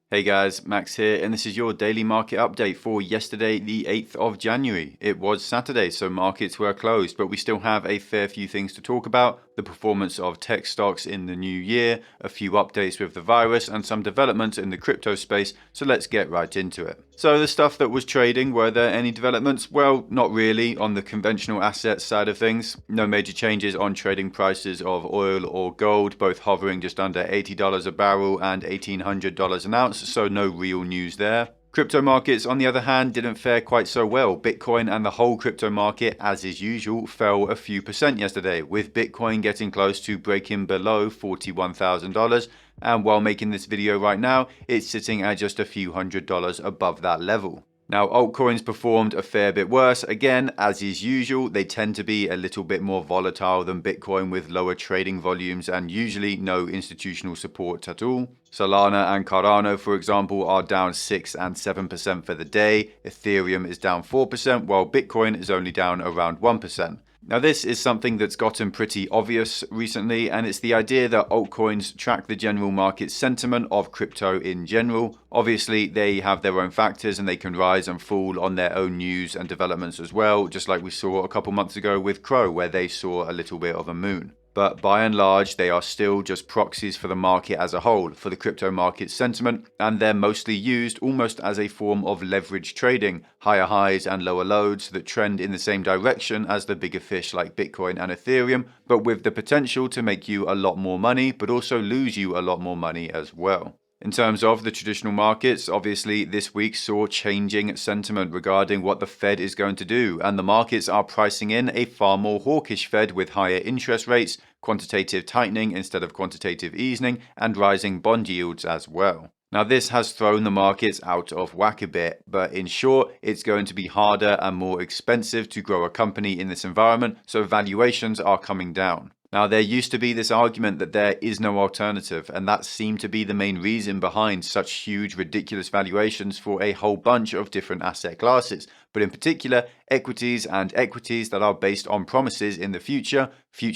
Hey guys, Max here, and this is your daily market update for yesterday, the 8th of January. It was Saturday, so markets were closed, but we still have a fair few things to talk about. The performance of tech stocks in the new year, a few updates with the virus, and some developments in the crypto space, so let's get right into it. So the stuff that was trading, were there any developments? Well, not really on the conventional assets side of things. No major changes on trading prices of oil or gold, both hovering just under $80 a barrel and $1,800 an ounce, so no real news there. Crypto markets, on the other hand, didn't fare quite so well. Bitcoin and the whole crypto market, as is usual, fell a few percent yesterday, with Bitcoin getting close to breaking below $41,000. And while making this video right now, it's sitting at just a few $100s above that level. Now, altcoins performed a fair bit worse. Again, as is usual, they tend to be a little bit more volatile than Bitcoin with lower trading volumes and usually no institutional support at all. Solana and Cardano, for example, are down 6 and 7% for the day. Ethereum is down 4%, while Bitcoin is only down around 1%. Now, this is something that's gotten pretty obvious recently, and it's the idea that altcoins track the general market sentiment of crypto in general. Obviously, they have their own factors and they can rise and fall on their own news and developments as well, just like we saw a couple months ago with Crow, where they saw a little bit of a moon. But by and large, they are still just proxies for the market as a whole, for the crypto market sentiment, and they're mostly used almost as a form of leverage trading, higher highs and lower lows that trend in the same direction as the bigger fish like Bitcoin and Ethereum, but with the potential to make you a lot more money, but also lose you a lot more money as well. In terms of the traditional markets, obviously this week saw changing sentiment regarding what the Fed is going to do, and the markets are pricing in a far more hawkish Fed with higher interest rates, quantitative tightening instead of quantitative easing, and rising bond yields as well. Now, this has thrown the markets out of whack a bit, but in short, it's going to be harder and more expensive to grow a company in this environment, so valuations are coming down. Now, there used to be this argument that there is no alternative, and that seemed to be the main reason behind such huge, ridiculous valuations for a whole bunch of different asset classes, but in particular, equities and equities that are based on promises in the future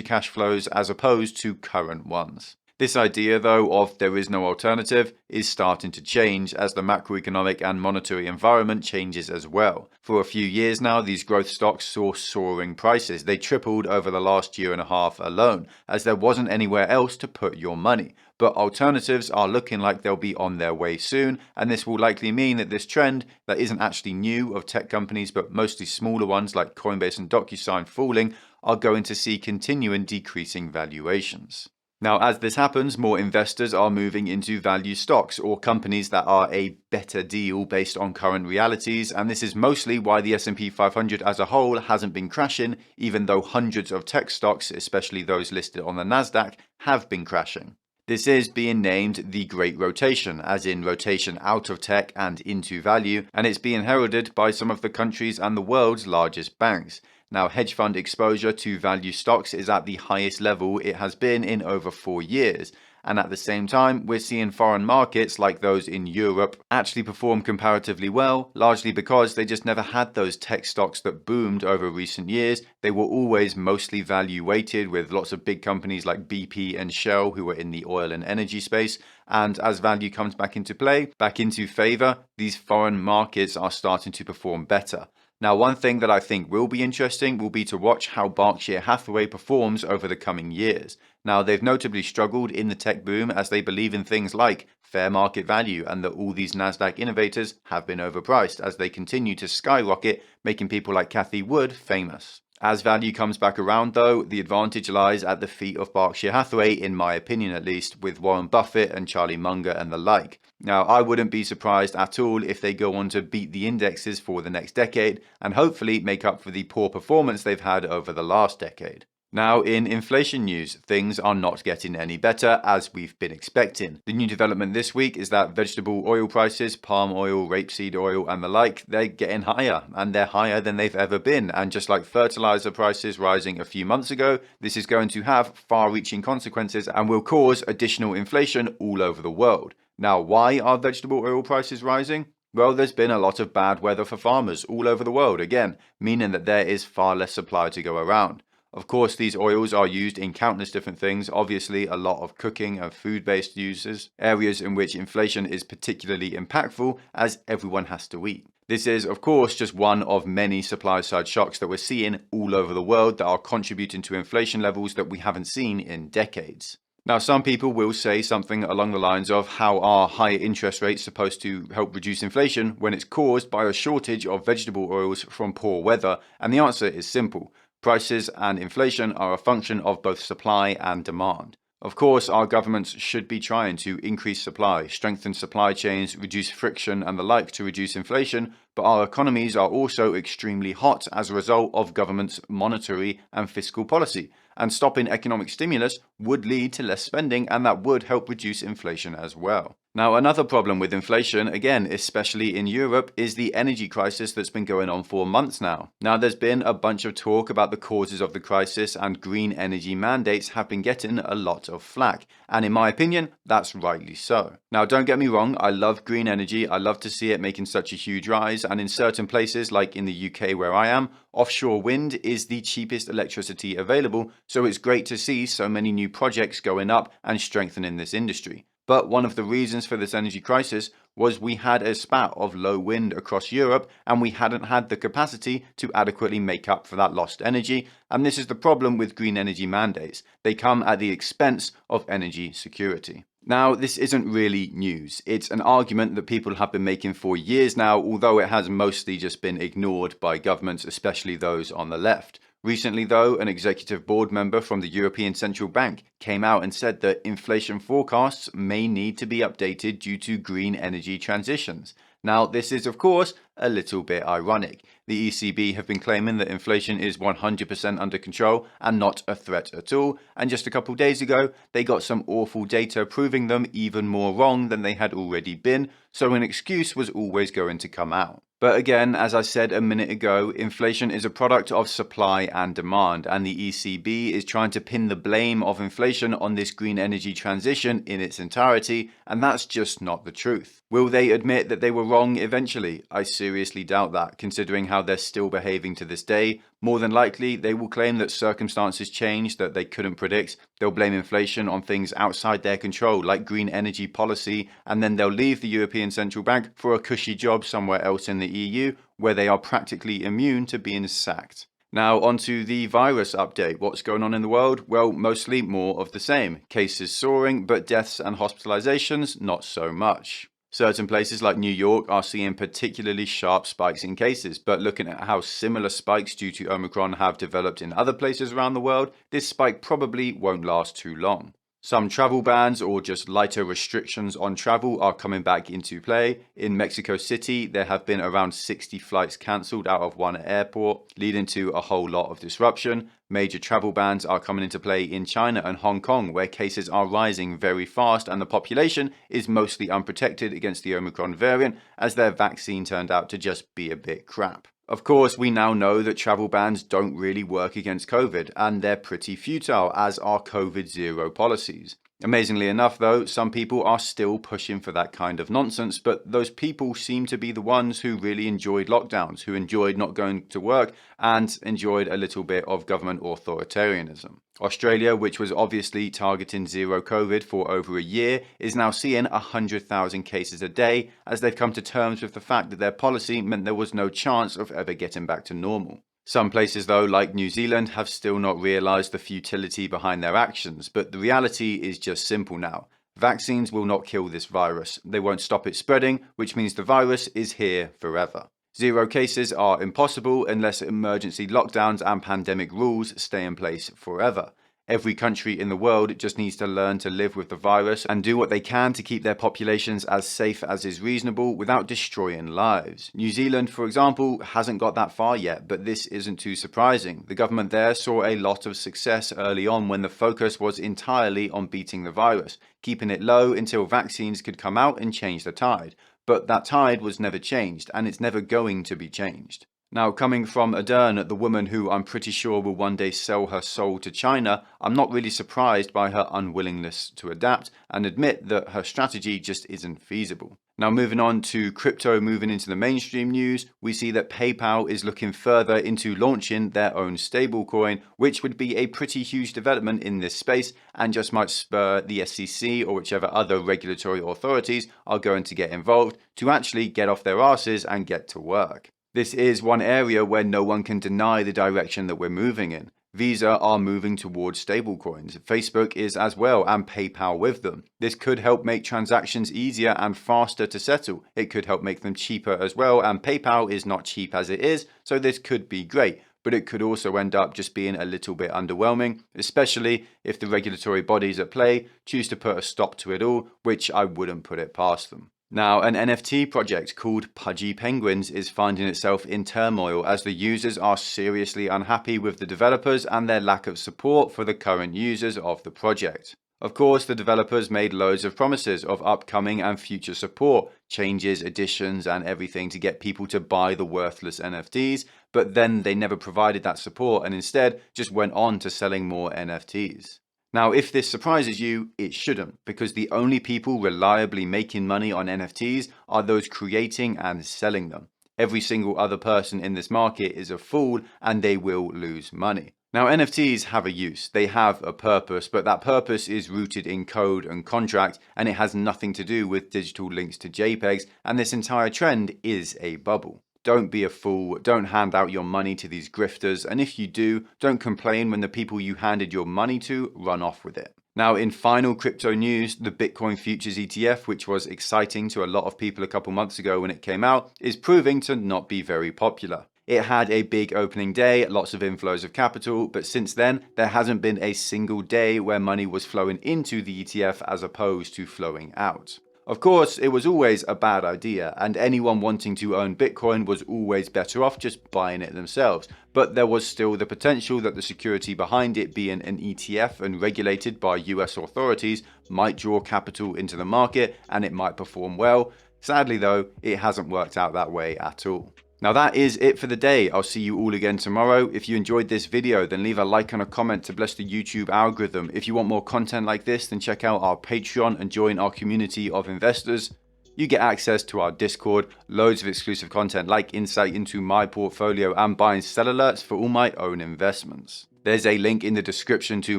cash flows as opposed to current ones. This idea, though, of there is no alternative is starting to change as the macroeconomic and monetary environment changes as well. For a few years now, these growth stocks saw soaring prices. They tripled over the last year and a half alone, as there wasn't anywhere else to put your money. But alternatives are looking like they'll be on their way soon, and this will likely mean that this trend that isn't actually new of tech companies, but mostly smaller ones like Coinbase and DocuSign falling, are going to see continuing decreasing valuations. Now, as this happens, more investors are moving into value stocks or companies that are a better deal based on current realities, and this is mostly why the S&P 500 as a whole hasn't been crashing, even though hundreds of tech stocks, especially those listed on the Nasdaq, have been crashing. This is being named the Great Rotation, as in rotation out of tech and into value, and it's being heralded by some of the country's and the world's largest banks. Now, hedge fund exposure to value stocks is at the highest level it has been in over 4 years. And at the same time, we're seeing foreign markets like those in Europe actually perform comparatively well, largely because they just never had those tech stocks that boomed over recent years. They were always mostly value weighted with lots of big companies like BP and Shell who were in the oil and energy space. And as value comes back into play, back into favor, these foreign markets are starting to perform better. Now, one thing that I think will be interesting will be to watch how Berkshire Hathaway performs over the coming years. Now, they've notably struggled in the tech boom as they believe in things like fair market value and that all these Nasdaq innovators have been overpriced as they continue to skyrocket, making people like Cathie Wood famous. As value comes back around, though, the advantage lies at the feet of Berkshire Hathaway, in my opinion at least, with Warren Buffett and Charlie Munger and the like. Now, I wouldn't be surprised at all if they go on to beat the indexes for the next decade and hopefully make up for the poor performance they've had over the last decade. Now, in inflation news, things are not getting any better as we've been expecting. The new development this week is that vegetable oil prices, palm oil, rapeseed oil and the like, they're getting higher, and they're higher than they've ever been. And just like fertilizer prices rising a few months ago, this is going to have far-reaching consequences and will cause additional inflation all over the world. Now, why are vegetable oil prices rising? Well, there's been a lot of bad weather for farmers all over the world, again, meaning that there is far less supply to go around. Of course, these oils are used in countless different things, obviously a lot of cooking and food-based uses, areas in which inflation is particularly impactful as everyone has to eat. This is, of course, just one of many supply-side shocks that we're seeing all over the world that are contributing to inflation levels that we haven't seen in decades. Now, some people will say something along the lines of how are higher interest rates supposed to help reduce inflation when it's caused by a shortage of vegetable oils from poor weather? And the answer is simple. Prices and inflation are a function of both supply and demand. Of course, our governments should be trying to increase supply, strengthen supply chains, reduce friction and the like to reduce inflation, but our economies are also extremely hot as a result of government's monetary and fiscal policy. And stopping economic stimulus would lead to less spending, and that would help reduce inflation as well. Now, another problem with inflation, again, especially in Europe, is the energy crisis that's been going on for months now. Now, there's been a bunch of talk about the causes of the crisis, and green energy mandates have been getting a lot of flack. And in my opinion, that's rightly so. Now, don't get me wrong, I love green energy. I love to see it making such a huge rise. And in certain places, like in the UK where I am, offshore wind is the cheapest electricity available. So it's great to see so many new projects going up and strengthening this industry. But one of the reasons for this energy crisis was we had a spat of low wind across Europe and we hadn't had the capacity to adequately make up for that lost energy. And this is the problem with green energy mandates. They come at the expense of energy security. Now, this isn't really news. It's an argument that people have been making for years now, although it has mostly just been ignored by governments, especially those on the left. Recently, though, an executive board member from the European Central Bank came out and said that inflation forecasts may need to be updated due to green energy transitions. Now, this is, of course, a little bit ironic. The ECB have been claiming that inflation is 100% under control and not a threat at all, and just a couple days ago, they got some awful data proving them even more wrong than they had already been, so an excuse was always going to come out. But again, as I said a minute ago, inflation is a product of supply and demand, and the ECB is trying to pin the blame of inflation on this green energy transition in its entirety, and that's just not the truth. Will they admit that they were wrong eventually? I seriously doubt that, considering how they're still behaving to this day. More than likely, they will claim that circumstances changed that they couldn't predict. They'll blame inflation on things outside their control, like green energy policy, and then they'll leave the European Central Bank for a cushy job somewhere else in the EU, where they are practically immune to being sacked. Now, onto the virus update. What's going on in the world? Well, mostly more of the same. Cases soaring, but deaths and hospitalizations, not so much. Certain places like New York are seeing particularly sharp spikes in cases, but looking at how similar spikes due to Omicron have developed in other places around the world, this spike probably won't last too long. Some travel bans or just lighter restrictions on travel are coming back into play. In Mexico City, there have been around 60 flights cancelled out of one airport, leading to a whole lot of disruption. Major travel bans are coming into play in China and Hong Kong, where cases are rising very fast and the population is mostly unprotected against the Omicron variant, as their vaccine turned out to just be a bit crap. Of course, we now know that travel bans don't really work against COVID, and they're pretty futile, as are COVID zero policies. Amazingly enough, though, some people are still pushing for that kind of nonsense, but those people seem to be the ones who really enjoyed lockdowns, who enjoyed not going to work, and enjoyed a little bit of government authoritarianism. Australia, which was obviously targeting zero COVID for over a year, is now seeing 100,000 cases a day, as they've come to terms with the fact that their policy meant there was no chance of ever getting back to normal. Some places, though, like New Zealand, have still not realised the futility behind their actions, but the reality is just simple now. Vaccines will not kill this virus. They won't stop it spreading, which means the virus is here forever. Zero cases are impossible unless emergency lockdowns and pandemic rules stay in place forever. Every country in the world just needs to learn to live with the virus and do what they can to keep their populations as safe as is reasonable without destroying lives. New Zealand, for example, hasn't got that far yet, but this isn't too surprising. The government there saw a lot of success early on when the focus was entirely on beating the virus, keeping it low until vaccines could come out and change the tide. But that tide was never changed, and it's never going to be changed. Now, coming from Ardern, the woman who I'm pretty sure will one day sell her soul to China, I'm not really surprised by her unwillingness to adapt and admit that her strategy just isn't feasible. Now moving on to crypto, moving into the mainstream news, we see that PayPal is looking further into launching their own stablecoin, which would be a pretty huge development in this space and just might spur the SEC or whichever other regulatory authorities are going to get involved to actually get off their asses and get to work. This is one area where no one can deny the direction that we're moving in. Visa are moving towards stablecoins. Facebook is as well, and PayPal with them. This could help make transactions easier and faster to settle. It could help make them cheaper as well, and PayPal is not cheap as it is, so this could be great. But it could also end up just being a little bit underwhelming, especially if the regulatory bodies at play choose to put a stop to it all, which I wouldn't put it past them. Now, an NFT project called Pudgy Penguins is finding itself in turmoil as the users are seriously unhappy with the developers and their lack of support for the current users of the project. Of course, the developers made loads of promises of upcoming and future support, changes, additions, and everything to get people to buy the worthless NFTs, but then they never provided that support and instead just went on to selling more NFTs. Now, if this surprises you, it shouldn't, because the only people reliably making money on NFTs are those creating and selling them. Every single other person in this market is a fool and they will lose money. Now, NFTs have a use, they have a purpose, but that purpose is rooted in code and contract, and it has nothing to do with digital links to JPEGs, and this entire trend is a bubble. Don't be a fool, don't hand out your money to these grifters, and if you do, don't complain when the people you handed your money to run off with it. Now, in final crypto news, the Bitcoin Futures ETF, which was exciting to a lot of people a couple months ago when it came out, is proving to not be very popular. It had a big opening day, lots of inflows of capital, but since then, there hasn't been a single day where money was flowing into the ETF as opposed to flowing out. Of course, it was always a bad idea, and anyone wanting to own Bitcoin was always better off just buying it themselves, but there was still the potential that the security behind it being an ETF and regulated by US authorities might draw capital into the market and it might perform well. Sadly though, it hasn't worked out that way at all. Now that is it for the day. I'll see you all again tomorrow. If you enjoyed this video, then leave a like and a comment to bless the YouTube algorithm. If you want more content like this, then check out our Patreon and join our community of investors. You get access to our Discord, loads of exclusive content like insight into my portfolio and buy and sell alerts for all my own investments. There's a link in the description to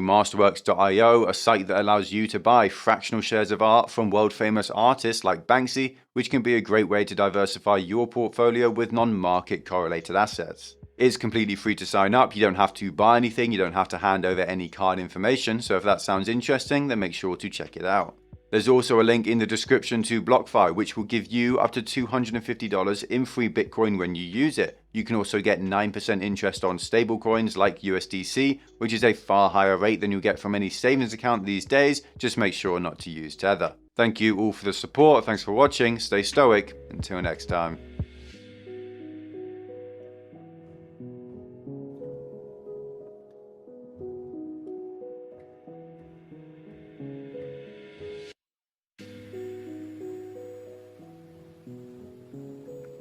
masterworks.io, a site that allows you to buy fractional shares of art from world famous artists like Banksy, which can be a great way to diversify your portfolio with non-market correlated assets. It's completely free to sign up, you don't have to buy anything, you don't have to hand over any card information, so if that sounds interesting, then make sure to check it out. There's also a link in the description to BLOCKFI, which will give you up to $250 in free Bitcoin when you use it. You can also get 9% interest on stablecoins like USDC, which is a far higher rate than you'll get from any savings account these days. Just make sure not to use Tether. Thank you all for the support, thanks for watching, stay stoic, until next time.